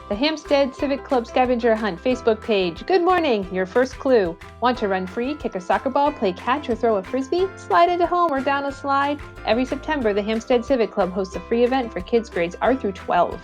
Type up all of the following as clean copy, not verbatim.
The Hampstead Civic Club Scavenger Hunt Facebook page. Good morning! Your first clue. Want to run free, kick a soccer ball, play catch, or throw a frisbee? Slide into home or down a slide? Every September, the Hampstead Civic Club hosts a free event for kids grades R through 12.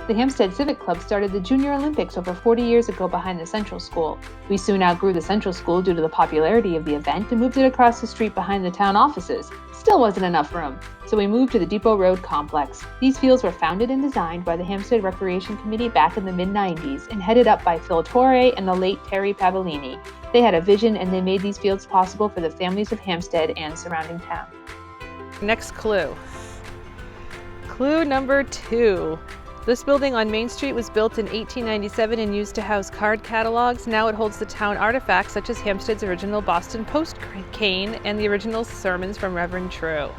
The Hampstead Civic Club started the Junior Olympics over 40 years ago behind the Central School. We soon outgrew the Central School due to the popularity of the event and moved it across the street behind the town offices. Still wasn't enough room, so we moved to the Depot Road complex. These fields were founded and designed by the Hampstead Recreation Committee back in the mid-90s and headed up by Phil Torre and the late Terry Pavellini. They had a vision and they made these fields possible for the families of Hampstead and surrounding town. Next clue. Clue number 2. This building on Main Street was built in 1897 and used to house card catalogs. Now it holds the town artifacts such as Hampstead's original Boston Post cane and the original sermons from Reverend True.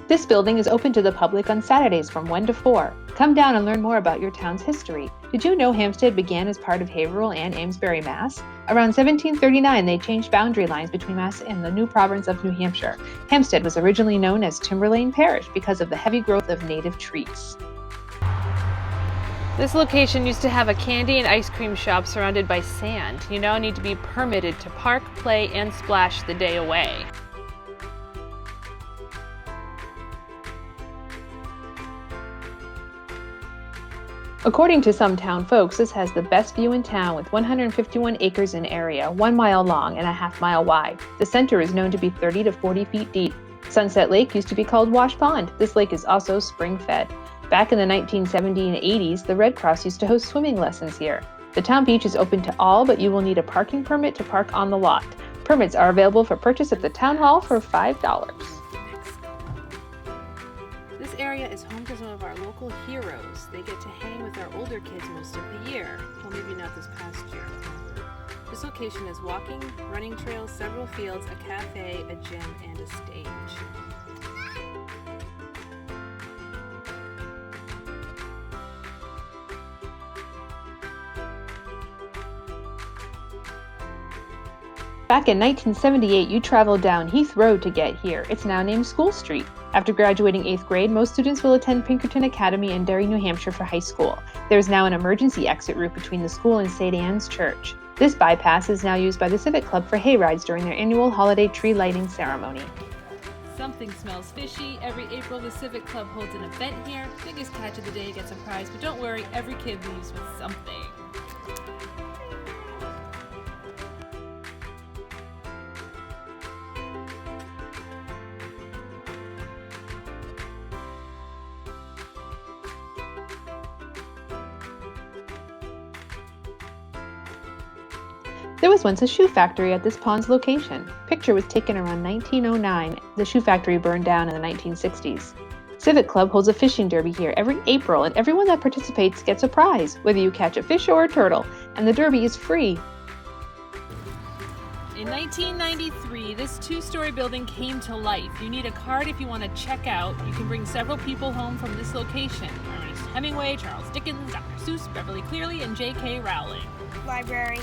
This building is open to the public on Saturdays from 1 to 4. Come down and learn more about your town's history. Did you know Hampstead began as part of Haverhill and Amesbury, Mass? Around 1739, they changed boundary lines between Mass and the new province of New Hampshire. Hampstead was originally known as Timberlane Parish because of the heavy growth of native trees. This location used to have a candy and ice cream shop surrounded by sand. You now need to be permitted to park, play, and splash the day away. According to some town folks, this has the best view in town with 151 acres in area, 1 mile long and a half-mile wide. The center is known to be 30 to 40 feet deep. Sunset Lake used to be called Wash Pond. This lake is also spring-fed. Back in the 1970s and 80s, the Red Cross used to host swimming lessons here. The town beach is open to all, but you will need a parking permit to park on the lot. Permits are available for purchase at the town hall for $5. This area is home to some of our local heroes. They get to hang with our older kids most of the year. Well, maybe not this past year. This location is walking, running trails, several fields, a cafe, a gym, and a stage. Back in 1978, you traveled down Heath Road to get here. It's now named School Street. After graduating 8th grade, most students will attend Pinkerton Academy in Derry, New Hampshire for high school. There is now an emergency exit route between the school and St. Anne's Church. This bypass is now used by the Civic Club for hay rides during their annual holiday tree lighting ceremony. Something smells fishy. Every April, the Civic Club holds an event here. Biggest catch of the day gets a prize, but don't worry, every kid leaves with something. There was once a shoe factory at this pond's location. Picture was taken around 1909. The shoe factory burned down in the 1960s. Civic Club holds a fishing derby here every April, and everyone that participates gets a prize, whether you catch a fish or a turtle, and the derby is free. In 1993, this 2-story building came to life. You need a card if you want to check out. You can bring several people home from this location. Ernest Hemingway, Charles Dickens, Dr. Seuss, Beverly Cleary, and J.K. Rowling. Library.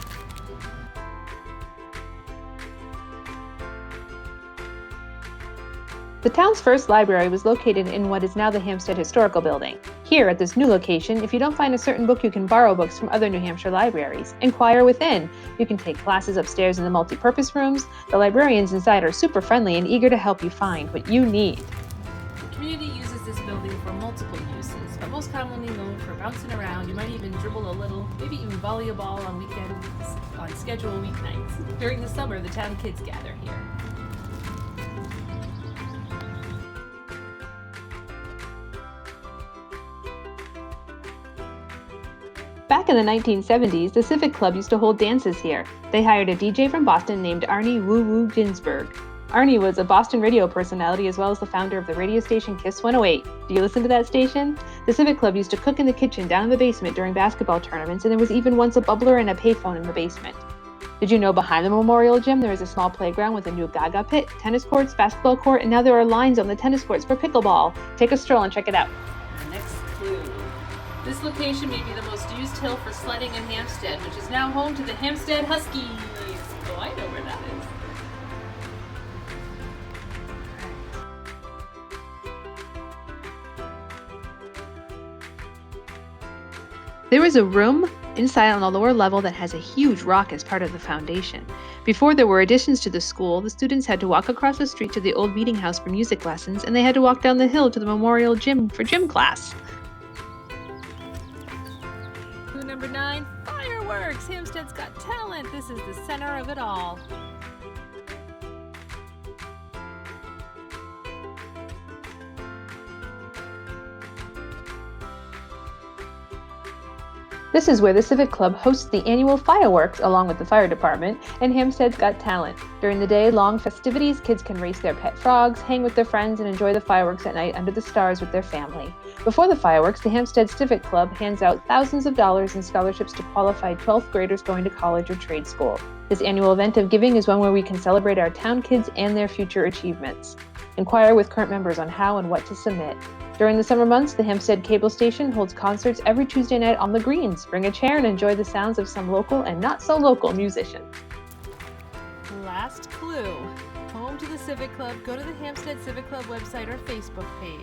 The town's first library was located in what is now the Hampstead Historical Building. Here, at this new location, if you don't find a certain book, you can borrow books from other New Hampshire libraries. Inquire within. You can take classes upstairs in the multi-purpose rooms. The librarians inside are super friendly and eager to help you find what you need. The community uses this building for multiple uses, but most commonly known for bouncing around. You might even dribble a little, maybe even volley a ball on weekends, on scheduled weeknights. During the summer, the town kids gather here. Back in the 1970s, the Civic Club used to hold dances here. They hired a DJ from Boston named Arnie Woo Woo Ginsberg. Arnie was a Boston radio personality as well as the founder of the radio station Kiss 108. Do you listen to that station? The Civic Club used to cook in the kitchen down in the basement during basketball tournaments, and there was even once a bubbler and a payphone in the basement. Did you know behind the Memorial Gym there is a small playground with a new Gaga pit, tennis courts, basketball court, and now there are lines on the tennis courts for pickleball? Take a stroll and check it out. The next clue. This location may be the most used hill for sledding in Hampstead, which is now home to the Hampstead Huskies. Oh, I know where that is. There is a room inside on the lower level that has a huge rock as part of the foundation. Before there were additions to the school, the students had to walk across the street to the old meeting house for music lessons, and they had to walk down the hill to the memorial gym for gym class. Clue number 9, fireworks! Hampstead's got talent. This is the center of it all. This is where the Civic Club hosts the annual fireworks along with the fire department, and Hampstead's Got Talent. During the day-long festivities, kids can race their pet frogs, hang with their friends, and enjoy the fireworks at night under the stars with their family. Before the fireworks, the Hampstead Civic Club hands out thousands of dollars in scholarships to qualified 12th graders going to college or trade school. This annual event of giving is one where we can celebrate our town kids and their future achievements. Inquire with current members on how and what to submit. During the summer months, the Hampstead Cable Station holds concerts every Tuesday night on the greens. Bring a chair and enjoy the sounds of some local and not so local musicians. Last clue. Home to the Civic Club, go to the Hampstead Civic Club website or Facebook page.